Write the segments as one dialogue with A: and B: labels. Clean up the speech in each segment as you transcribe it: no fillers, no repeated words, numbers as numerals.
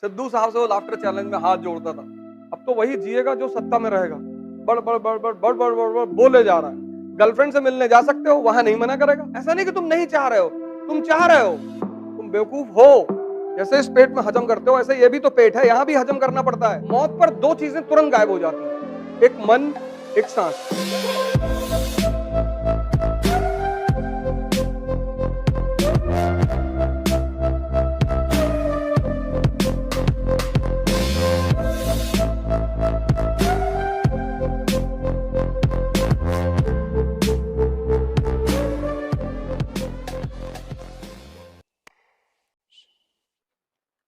A: सिद्धू साहब से वो लाफ्टर चैलेंज में हाथ जोड़ता था। अब तो वही जिएगा जो सत्ता में रहेगा। बड़ बड़ बड़ बड़ बड़ बड़ बड़ बड़ बोले जा रहा है। गर्लफ्रेंड से मिलने जा सकते हो, वहां नहीं मना करेगा। ऐसा नहीं कि तुम नहीं चाह रहे हो, तुम चाह रहे हो, तुम बेवकूफ हो। जैसे इस पेट में हजम करते हो, ऐसे ये भी तो पेट है, यहां भी हजम करना पड़ता है। मौत पर दो चीजें तुरंत गायब हो जाती हैं, एक मन, एक सांस।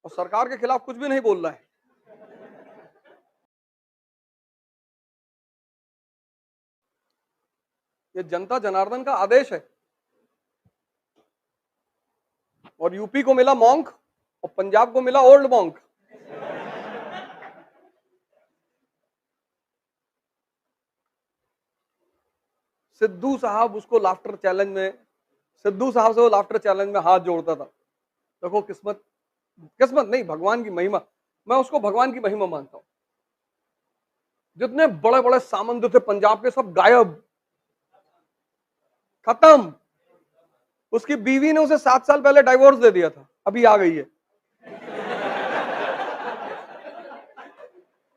A: और सरकार के खिलाफ कुछ भी नहीं बोल रहा है। ये जनता जनार्दन का आदेश है। और यूपी को मिला मॉन्क और पंजाब को मिला ओल्ड मॉन्क। सिद्धू साहब उसको लाफ्टर चैलेंज में, सिद्धू साहब से वो लाफ्टर चैलेंज में हाथ जोड़ता था। देखो किस्मत, किस्मत नहीं, भगवान की महिमा। मैं उसको भगवान की महिमा मानता हूं। जितने बड़े बड़े सामंत थे पंजाब के, सब गायब, खत्म। उसकी बीवी ने उसे 7 साल पहले डाइवोर्स दे दिया था, अभी आ गई है।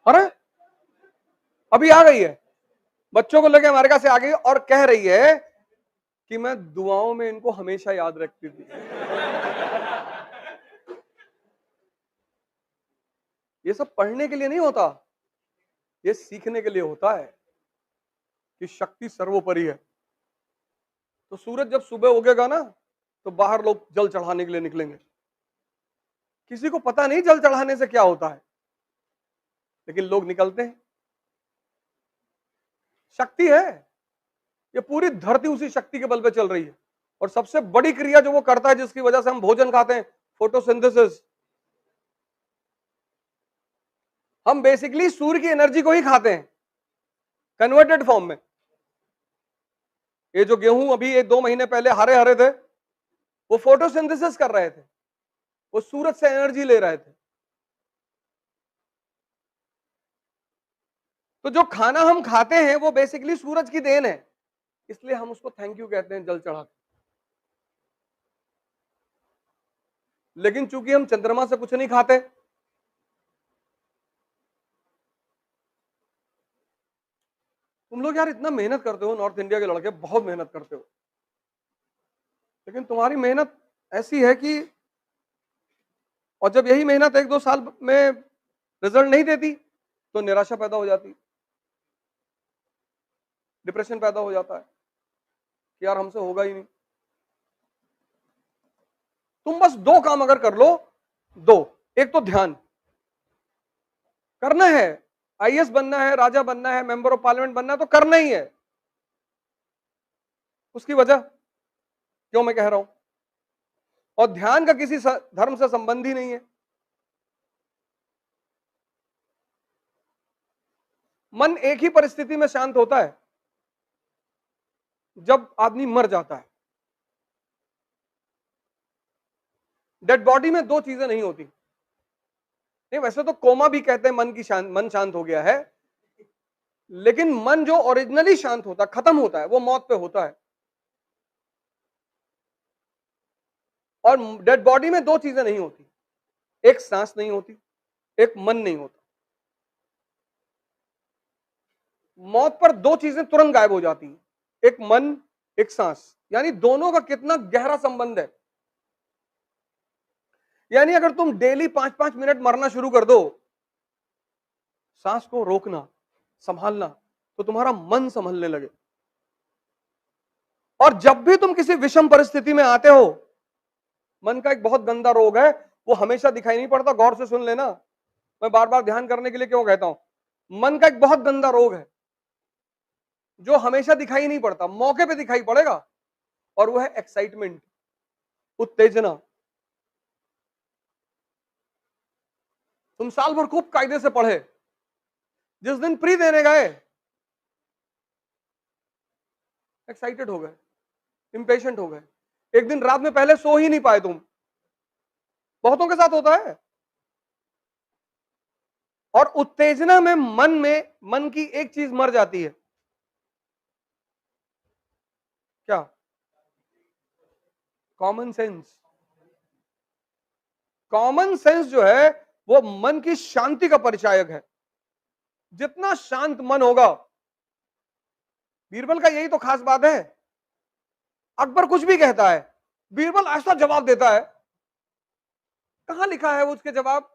A: अरे अभी आ गई है, बच्चों को लेकर अमेरिका से आ गई और कह रही है कि मैं दुआओं में इनको हमेशा याद रखती थी। ये सब पढ़ने के लिए नहीं होता, ये सीखने के लिए होता है कि शक्ति सर्वोपरि है। तो सूरज जब सुबह उगेगा ना, तो बाहर लोग जल चढ़ाने के लिए निकलेंगे। किसी को पता नहीं जल चढ़ाने से क्या होता है, लेकिन लोग निकलते हैं। शक्ति है, ये पूरी धरती उसी शक्ति के बल पे चल रही है। और सबसे बड़ी क्रिया जो वो करता है, जिसकी वजह से हम भोजन खाते हैं, फोटोसिंथेसिस। हम बेसिकली सूर्य की एनर्जी को ही खाते हैं कन्वर्टेड फॉर्म में। ये जो गेहूं अभी 1-2 महीने पहले हरे हरे थे, वो फोटोसिंथेसिस कर रहे थे, वो सूरज से एनर्जी ले रहे थे। तो जो खाना हम खाते हैं वो बेसिकली सूरज की देन है, इसलिए हम उसको थैंक यू कहते हैं जल चढ़ा के। लेकिन चूंकि हम चंद्रमा से कुछ नहीं खाते, तुम लोग यार इतना मेहनत करते हो, नॉर्थ इंडिया के लड़के बहुत मेहनत करते हो, लेकिन तुम्हारी मेहनत ऐसी है कि, और जब यही मेहनत 1-2 साल में रिजल्ट नहीं देती, तो निराशा पैदा हो जाती, डिप्रेशन पैदा हो जाता है कि यार हमसे होगा ही नहीं। तुम बस 2 काम अगर कर लो, 2, एक तो ध्यान करना है, आईएएस बनना है, राजा बनना है, मेंबर ऑफ पार्लियामेंट बनना है, तो करना ही है। उसकी वजह क्यों मैं कह रहा हूं, और ध्यान का किसी धर्म से संबंध ही नहीं है। मन एक ही परिस्थिति में शांत होता है, जब आदमी मर जाता है। डेड बॉडी में 2 चीजें नहीं होती। नहीं, वैसे तो कोमा भी कहते हैं मन शांत हो गया है, लेकिन मन जो ओरिजिनली शांत होता, खत्म होता है, वो मौत पे होता है। और डेड बॉडी में 2 चीजें नहीं होती, एक सांस नहीं होती, एक मन नहीं होता। मौत पर 2 चीजें तुरंत गायब हो जाती हैं, एक मन, एक सांस। यानी दोनों का कितना गहरा संबंध है। यानी अगर तुम डेली 5-5 मिनट मरना शुरू कर दो, सांस को रोकना, संभालना, तो तुम्हारा मन संभलने लगे। और जब भी तुम किसी विषम परिस्थिति में आते हो, मन का एक बहुत गंदा रोग है, वो हमेशा दिखाई नहीं पड़ता, गौर से सुन लेना। मैं बार बार ध्यान करने के लिए क्यों कहता हूं, मन का एक बहुत गंदा रोग है जो हमेशा दिखाई नहीं पड़ता, मौके पे दिखाई पड़ेगा, और वो है एक्साइटमेंट, उत्तेजना। तुम साल भर खूब कायदे से पढ़े, जिस दिन प्री देने गए एक्साइटेड हो गए, इंपेशेंट हो गए, एक दिन रात में पहले सो ही नहीं पाए तुम। बहुतों के साथ होता है। और उत्तेजना में मन की एक चीज मर जाती है, क्या? Common sense. कॉमन सेंस जो है वो मन की शांति का परिचायक है। जितना शांत मन होगा, बीरबल का यही तो खास बात है। अकबर कुछ भी कहता है, बीरबल ऐसा जवाब देता है। कहां लिखा है उसके जवाब?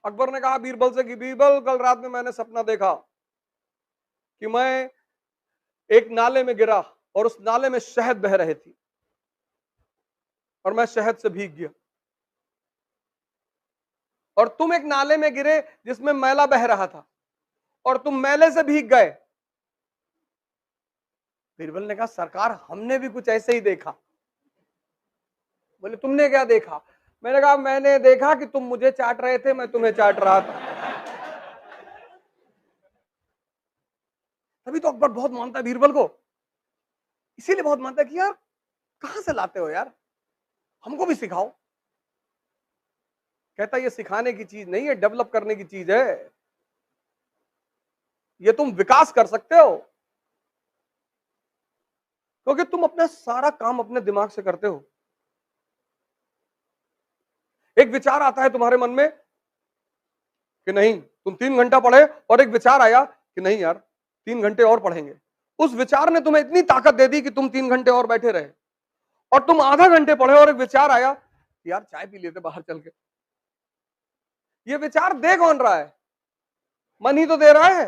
A: अकबर ने कहा बीरबल से कि बीरबल, कल रात में मैंने सपना देखा कि मैं एक नाले में गिरा और उस नाले में शहद बह रही थी और मैं शहद से भीग गया, और तुम एक नाले में गिरे जिसमें मैला बह रहा था और तुम मैले से भीग गए। बीरबल ने कहा सरकार, हमने भी कुछ ऐसे ही देखा। बोले तुमने क्या देखा? मैंने कहा मैंने देखा कि तुम मुझे चाट रहे थे, मैं तुम्हें चाट रहा था। तभी तो अकबर बहुत मानता है बीरबल को, इसीलिए बहुत मानता है कि यार कहां से लाते हो यार, हमको भी सिखाओ। कहता ये सिखाने की चीज नहीं है, डेवलप करने की चीज है, ये तुम विकास कर सकते हो, क्योंकि तुम अपना सारा काम अपने दिमाग से करते हो। एक विचार आता है तुम्हारे मन में कि नहीं तुम 3 घंटा पढ़े, और एक विचार आया कि नहीं यार 3 घंटे और पढ़ेंगे। उस विचार ने तुम्हें इतनी ताकत दे दी कि तुम 3 घंटे और बैठे रहे, और तुम आधा घंटे पढ़े और एक विचार आया कि यार चाय पी लेते बाहर चल के। ये विचार दे कौन रहा है? मन ही तो दे रहा है।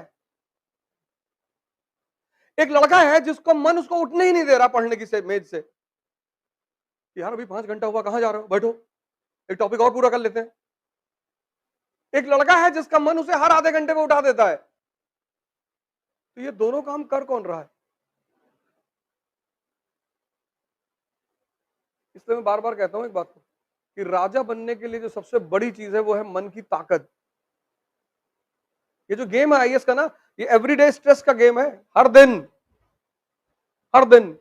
A: एक लड़का है जिसको मन उसको उठने ही नहीं दे रहा पढ़ने की मेज से, यार अभी 5 घंटा हुआ, कहां जा रहे हो, बैठो एक टॉपिक और पूरा कर लेते हैं। एक लड़का है जिसका मन उसे हर आधे घंटे में उठा देता है। तो ये दोनों काम कर कौन रहा है? इसलिए मैं बार बार कहता हूं एक बात को, कि राजा बनने के लिए जो सबसे बड़ी चीज है वो है मन की ताकत। ये जो गेम है आईएएस का ना, ये एवरीडे स्ट्रेस का गेम है, हर दिन हर दिन।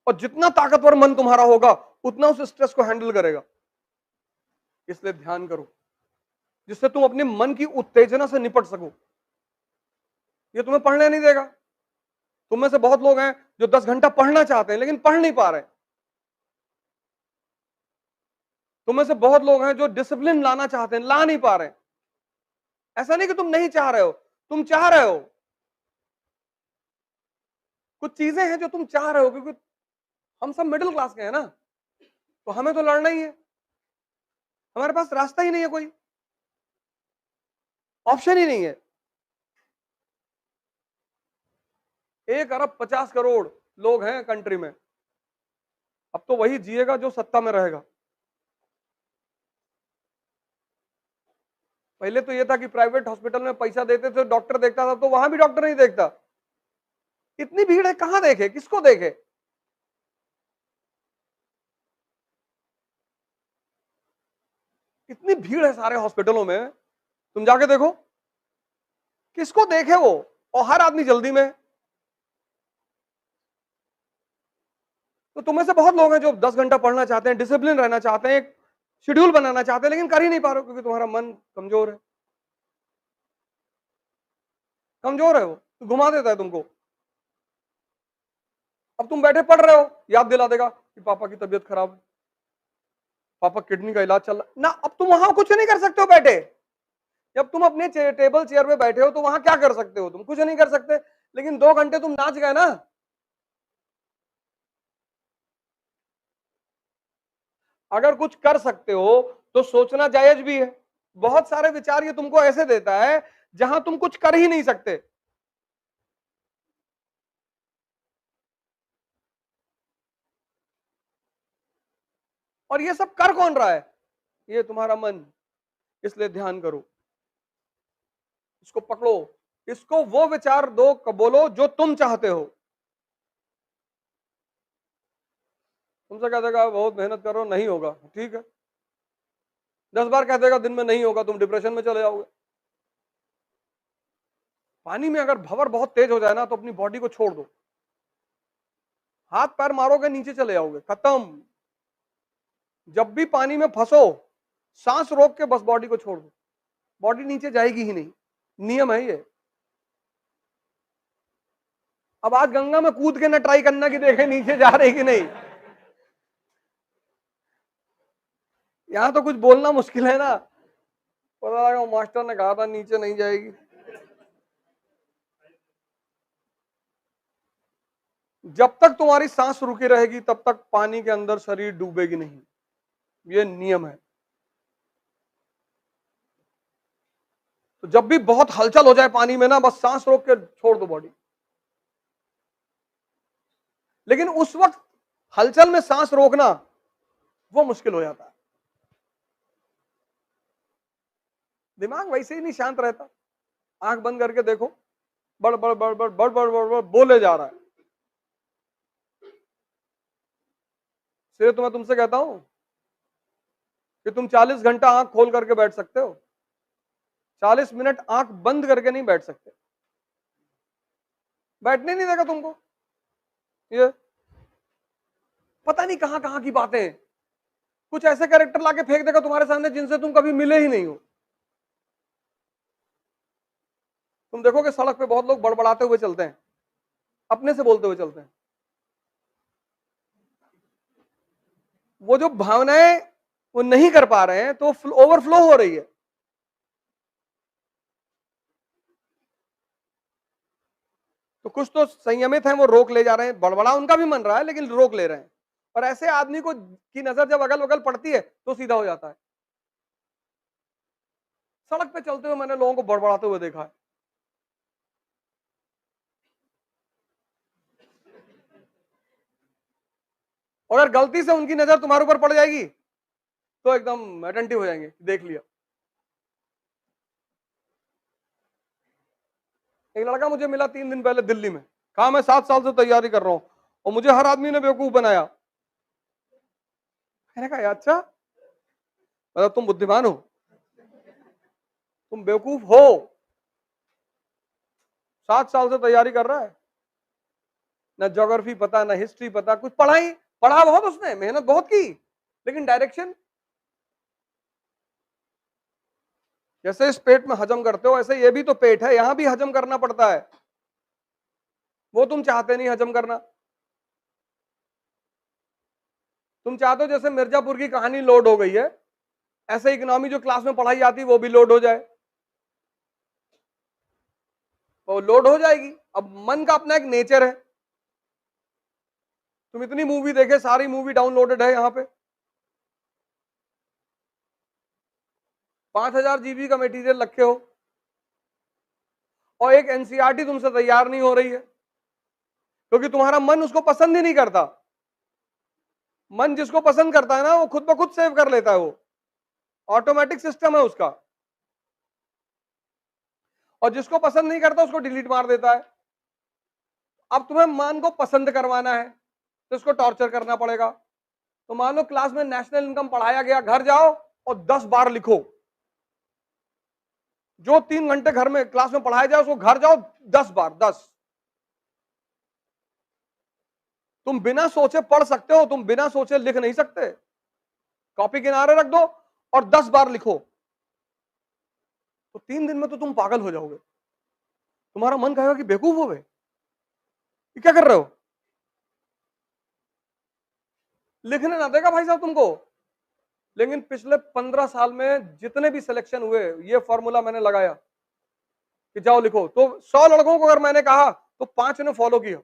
A: और जितना ताकतवर मन तुम्हारा होगा उतना उस स्ट्रेस को हैंडल करेगा। इसलिए ध्यान करो जिससे तुम अपने मन की उत्तेजना से निपट सको। ये तुम्हें पढ़ने नहीं देगा। तुम में से बहुत लोग हैं जो 10 घंटा पढ़ना चाहते हैं लेकिन पढ़ नहीं पा रहे। तुम में से बहुत लोग हैं जो डिसिप्लिन लाना चाहते हैं, ला नहीं पा रहे। ऐसा नहीं कि तुम नहीं चाह रहे हो, तुम चाह रहे हो। कुछ चीजें हैं जो तुम चाह रहे हो, क्योंकि हम सब मिडिल क्लास के हैं ना, तो हमें तो लड़ना ही है। हमारे पास रास्ता ही नहीं है, कोई ऑप्शन ही नहीं है। 1 अरब 50 करोड़ लोग हैं कंट्री में। अब तो वही जिएगा जो सत्ता में रहेगा। पहले तो यह था कि प्राइवेट हॉस्पिटल में पैसा देते थे, डॉक्टर देखता था, तो वहां भी डॉक्टर नहीं देखता। इतनी भीड़ है, कहां देखे, किसको देखे? इतनी भीड़ है सारे हॉस्पिटलों में, तुम जाके देखो किसको देखे वो, और हर आदमी जल्दी में। तो तुम्हें से बहुत लोग हैं जो 10 घंटा पढ़ना चाहते हैं, डिसिप्लिन रहना चाहते हैं, एक शेड्यूल बनाना चाहते हैं, लेकिन कर ही नहीं पा रहे हो क्योंकि तुम्हारा मन कमजोर है। कमजोर है वो, तो घुमा देता है तुमको। अब तुम बैठे पढ़ रहे हो, याद दिला देगा कि पापा की तबीयत खराब है, पापा किडनी का इलाज चल रहा है ना। अब तुम वहां कुछ नहीं कर सकते हो बैठे। जब तुम अपने टेबल चेयर पे बैठे हो तो वहां क्या कर सकते हो? तुम कुछ नहीं कर सकते, लेकिन 2 घंटे तुम नाच गए ना। अगर कुछ कर सकते हो तो सोचना जायज भी है। बहुत सारे विचार ये तुमको ऐसे देता है जहां तुम कुछ कर ही नहीं सकते। और ये सब कर कौन रहा है? ये तुम्हारा मन। इसलिए ध्यान करो, इसको पकड़ो, इसको वो विचार दो, बोलो जो तुम चाहते हो। तुमसे कह देगा बहुत मेहनत करो, नहीं होगा, ठीक है। 10 बार कह देगा दिन में नहीं होगा, तुम डिप्रेशन में चले जाओगे। पानी में अगर भंवर बहुत तेज हो जाए ना तो अपनी बॉडी को छोड़ दो, हाथ पैर मारोगे नीचे चले जाओगे, खत्म। जब भी पानी में फंसो, सांस रोक के बस बॉडी को छोड़ दो, बॉडी नीचे जाएगी ही नहीं, नियम है ये। अब आज गंगा में कूद के ना ट्राई करना कि देखे नीचे जा रही कि नहीं, यहां तो कुछ बोलना मुश्किल है ना, पता लगा मास्टर ने कहा था नीचे नहीं जाएगी। जब तक तुम्हारी सांस रुकी रहेगी तब तक पानी के अंदर शरीर डूबेगी नहीं, ये नियम है। तो जब भी बहुत हलचल हो जाए पानी में ना, बस सांस रोक के छोड़ दो बॉडी। लेकिन उस वक्त हलचल में सांस रोकना वो मुश्किल हो जाता है, दिमाग वैसे ही नहीं शांत रहता। आंख बंद करके देखो, बड़ बड़ बड़ बड़ बड़ बड़ बड़ बड़ बोले जा रहा है। इसलिए तो मैं तुमसे कहता हूं कि तुम 40 घंटा आंख खोल करके बैठ सकते हो, 40 मिनट आंख बंद करके नहीं बैठ सकते, बैठने नहीं देगा तुमको। ये पता नहीं कहां कहां की बातें, कुछ ऐसे कैरेक्टर लाके फेंक देगा तुम्हारे सामने जिनसे तुम कभी मिले ही नहीं हो। तुम देखोगे सड़क पे बहुत लोग बड़बड़ाते हुए चलते हैं, अपने से बोलते हुए चलते हैं। वो जो भावनाएं वो नहीं कर पा रहे हैं तो ओवरफ्लो हो रही है। तो कुछ तो संयमित हैं, वो रोक ले जा रहे हैं, बड़बड़ा उनका भी मन रहा है लेकिन रोक ले रहे हैं। और ऐसे आदमी को की नजर जब अगल बगल पड़ती है तो सीधा हो जाता है। सड़क पे चलते हुए मैंने लोगों को बड़बड़ाते हुए देखा है। और अगर गलती से उनकी नजर तुम्हारे ऊपर पड़ जाएगी तो एकदम अटेंटिव हो जाएंगे, देख लिया। एक लड़का मुझे मिला 3 दिन पहले दिल्ली में, कहा मैं 7 साल से तैयारी कर रहा हूं और मुझे हर आदमी ने बेवकूफ बनाया। मैंने कहा अच्छा, मतलब तुम बुद्धिमान हो, तुम बेवकूफ हो, 7 साल से तैयारी कर रहा है, ना ज्योग्राफी पता, ना हिस्ट्री पता, कुछ पढ़ा बहुत, उसने मेहनत बहुत की, लेकिन डायरेक्शन। जैसे इस पेट में हजम करते हो ऐसे ये भी तो पेट है, यहां भी हजम करना पड़ता है, वो तुम चाहते नहीं हजम करना। तुम चाहते हो जैसे मिर्जापुर की कहानी लोड हो गई है, ऐसे इकोनॉमी जो क्लास में पढ़ाई जाती है वो भी लोड हो जाए, तो लोड हो जाएगी। अब मन का अपना एक नेचर है। तुम इतनी मूवी देखे, सारी मूवी डाउनलोडेड है यहाँ पे, 5000 जीबी का मटेरियल रखे हो और एक एनसीईआरटी तुमसे तैयार नहीं हो रही है क्योंकि तुम्हारा मन उसको पसंद ही नहीं करता। मन जिसको पसंद करता है ना वो खुद ब खुद सेव कर लेता है, वो ऑटोमेटिक सिस्टम है उसका। और जिसको पसंद नहीं करता उसको डिलीट मार देता है। अब तुम्हें मन को पसंद करवाना है तो इसको टॉर्चर करना पड़ेगा। तो मान लो क्लास में नेशनल इनकम पढ़ाया गया, घर जाओ और 10 बार लिखो। जो 3 घंटे घर में क्लास में पढ़ाया जाए उसको घर जाओ 10 बार, 10। तुम बिना सोचे पढ़ सकते हो, तुम बिना सोचे लिख नहीं सकते। कॉपी किनारे रख दो और 10 बार लिखो, तो 3 दिन में तो तुम पागल हो जाओगे। तुम्हारा मन कहेगा कि बेवकूफ हो गए, ये क्या कर रहे हो, लिखने ना देगा भाई साहब तुमको। लेकिन पिछले 15 साल में जितने भी सिलेक्शन हुए, ये फॉर्मूला मैंने लगाया कि जाओ लिखो, तो 100 लड़कों को अगर मैंने कहा तो 5 ने फॉलो किया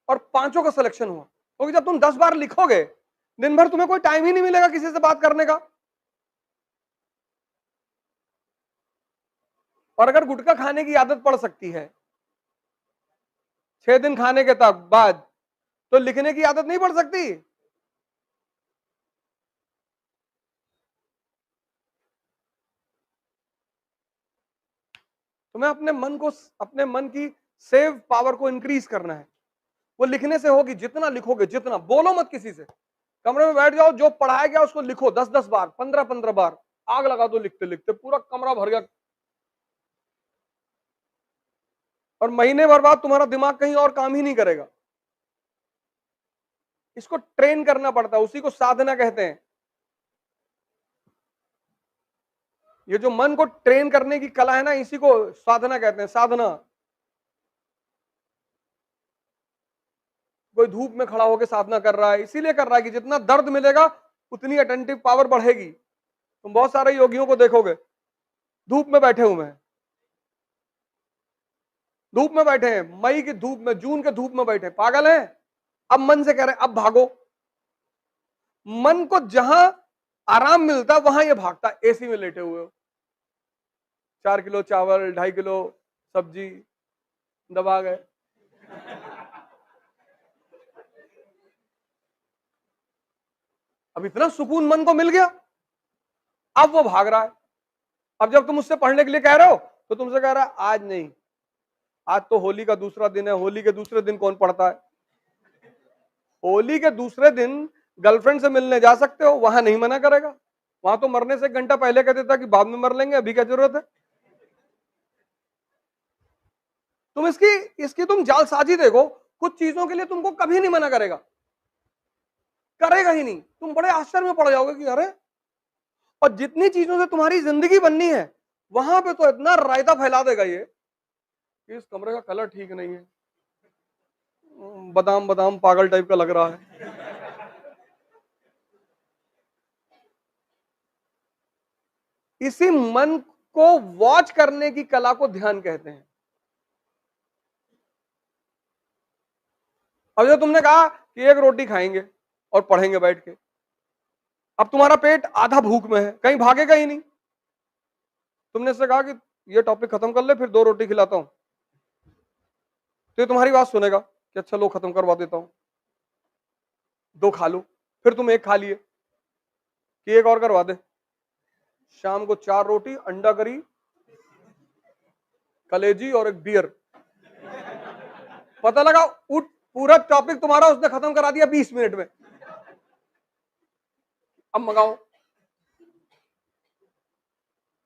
A: और 5 का सिलेक्शन हुआ। क्योंकि जब तुम 10 बार लिखोगे, दिन भर तुम्हें कोई टाइम ही नहीं मिलेगा किसी से बात करने का। और अगर गुटखा खाने की आदत पड़ सकती है 6 दिन खाने के तक बाद, तो लिखने की आदत नहीं पड़ सकती। तुम्हें अपने मन की सेव पावर को इंक्रीज करना है। वो लिखने से होगी, जितना लिखोगे, जितना बोलो मत किसी से, कमरे में बैठ जाओ, जो पढ़ाया गया उसको लिखो 10-10 बार, 15-15 बार, आग लगा दो लिखते लिखते, पूरा कमरा भर गया। और महीने भर बाद तुम्हारा दिमाग कहीं और काम ही नहीं करेगा। इसको ट्रेन करना पड़ता है, उसी को साधना कहते हैं। ये जो मन को ट्रेन करने की कला है ना, इसी को साधना कहते हैं, साधना। कोई धूप में खड़ा होकर साधना कर रहा है, इसीलिए कर रहा है कि जितना दर्द मिलेगा उतनी अटेंटिव पावर बढ़ेगी। तुम बहुत सारे योगियों को देखोगे धूप में बैठे हुए हैं, धूप में बैठे हैं, मई की धूप में, जून के धूप में बैठे, पागल हैं। अब मन से कह रहे हैं अब भागो। मन को जहां आराम मिलता वहां ये भागता। एसी में लेटे हुए हो, 4 किलो चावल, 2.5 किलो सब्जी दबा गए, अब इतना सुकून मन को मिल गया, अब वो भाग रहा है। अब जब तुम उससे पढ़ने के लिए कह रहे हो तो तुमसे कह रहा है आज नहीं, आज तो होली का दूसरा दिन है, होली के दूसरे दिन कौन पढ़ता है? होली के दूसरे दिन गर्लफ्रेंड से मिलने जा सकते हो, वहां नहीं मना करेगा। वहां तो मरने से 1 घंटा पहले कह देता कि बाद में मर लेंगे, अभी क्या जरूरत है? तुम इसकी इसकी तुम जालसाजी देखो, कुछ चीजों के लिए तुमको कभी नहीं मना करेगा, करेगा ही नहीं। तुम बड़े आश्चर्य में पड़ जाओगे कि अरे, और जितनी चीजों से तुम्हारी जिंदगी बननी है वहां पे तो इतना रायता फैला देगा ये कि इस कमरे का कलर ठीक नहीं है, बादाम बादाम पागल टाइप का लग रहा है। इसी मन को वॉच करने की कला को ध्यान कहते हैं। अब जो तुमने कहा कि 1 रोटी खाएंगे और पढ़ेंगे बैठ के, अब तुम्हारा पेट आधा भूख में है, कहीं भागेगा ही नहीं। तुमने इससे कहा कि ये टॉपिक खत्म कर ले फिर 2 रोटी खिलाता हूं, तो ये तुम्हारी बात सुनेगा कि अच्छा लो खत्म करवा देता हूं, 2 खा लो। फिर तुम 1 खा लिए कि 1 और करवा दे। शाम को 4 रोटी, अंडा करी, कलेजी और 1 बियर। पता लगा उठ, पूरा टॉपिक तुम्हारा उसने खत्म करा दिया 20 मिनट में। अब मंगाओ।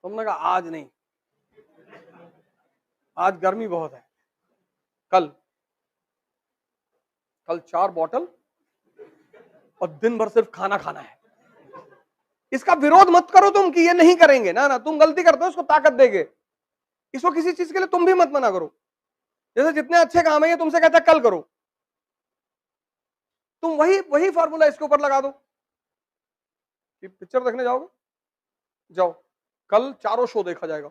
A: तुमने कहा आज नहीं, आज गर्मी बहुत है, कल 4 बॉटल और दिन भर सिर्फ खाना खाना है। इसका विरोध मत करो तुम कि ये नहीं करेंगे, ना ना, तुम गलती करते हो, इसको ताकत देंगे। इसको किसी चीज के लिए तुम भी मत मना करो। जैसे जितने अच्छे काम है ये तुमसे कहता है कल करो, तुम वही वही फॉर्मूला इसके ऊपर लगा दो कि पिक्चर देखने जाओगे, जाओ, कल चारों शो देखा जाएगा,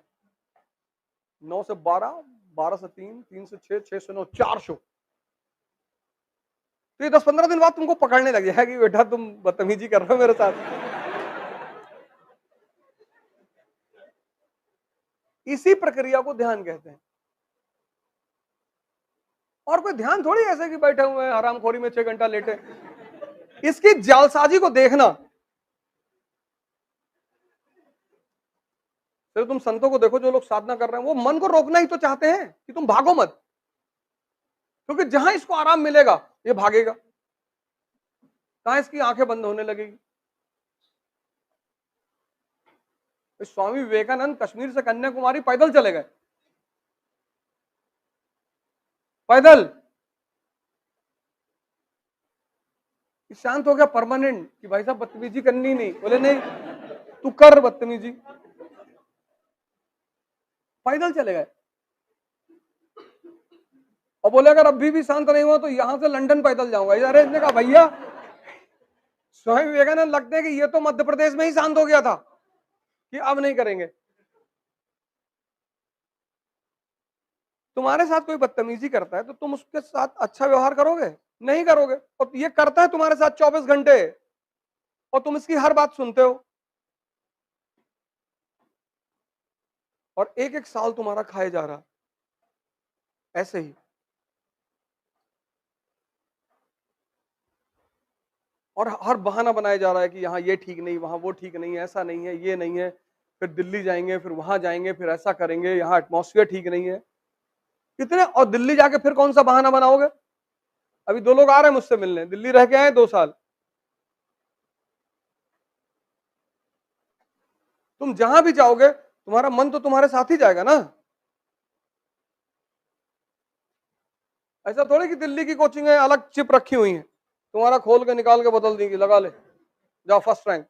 A: 9 से 12, 12 से 3, 3 से 6, 6 से 9, 4 शो। तो ये 10-15 दिन बाद तुमको पकड़ने लग जाएगा कि बेटा तुम बदतमीजी कर रहे हो मेरे साथ। इसी प्रक्रिया को ध्यान कहते हैं। और कोई ध्यान थोड़ी ऐसे कि बैठे हुए हैं हरामखोरी में 6 घंटा लेटे। इसकी जालसाजी को देखना। फिर तुम संतों को देखो जो लोग साधना कर रहे हैं, वो मन को रोकना ही तो चाहते हैं कि तुम भागो मत, क्योंकि जहां इसको आराम मिलेगा ये भागेगा, कहां इसकी आंखें बंद होने लगेगी। स्वामी विवेकानंद कश्मीर से कन्याकुमारी पैदल चले गए, पैदल। शांत हो गया परमानेंट कि भाई साहब बदतमीजी करनी नहीं। बोले नहीं, तू कर बदतमीजी। पैदल चले गए और बोले अगर अभी भी शांत नहीं हुआ तो यहां से लंदन पैदल जाऊंगा। अरे इसने कहा भैया, स्वामी विवेकानंद लगते हैं कि ये तो मध्य प्रदेश में ही शांत हो गया था कि अब नहीं करेंगे। तुम्हारे साथ कोई बदतमीजी करता है तो तुम उसके साथ अच्छा व्यवहार करोगे? नहीं करोगे। और ये करता है तुम्हारे साथ 24 घंटे और तुम इसकी हर बात सुनते हो, और 1-1 साल तुम्हारा खाए जा रहा ऐसे ही। और हर बहाना बनाया जा रहा है कि यहाँ ये ठीक नहीं, वहां वो ठीक नहीं, ऐसा नहीं है, ये नहीं है, फिर दिल्ली जाएंगे, फिर वहां जाएंगे, फिर ऐसा करेंगे, यहाँ एटमॉस्फेयर ठीक नहीं है, कितने। और दिल्ली जाके फिर कौन सा बहाना बनाओगे? अभी 2 लोग आ रहे हैं मुझसे मिलने, दिल्ली रह के आए 2 साल। तुम जहां भी जाओगे तुम्हारा मन तो तुम्हारे साथ ही जाएगा ना। ऐसा थोड़ी कि दिल्ली की कोचिंग है अलग चिप रखी हुई है, तुम्हारा खोल के निकाल के बदल देंगे, लगा ले, जाओ फर्स्ट रैंक।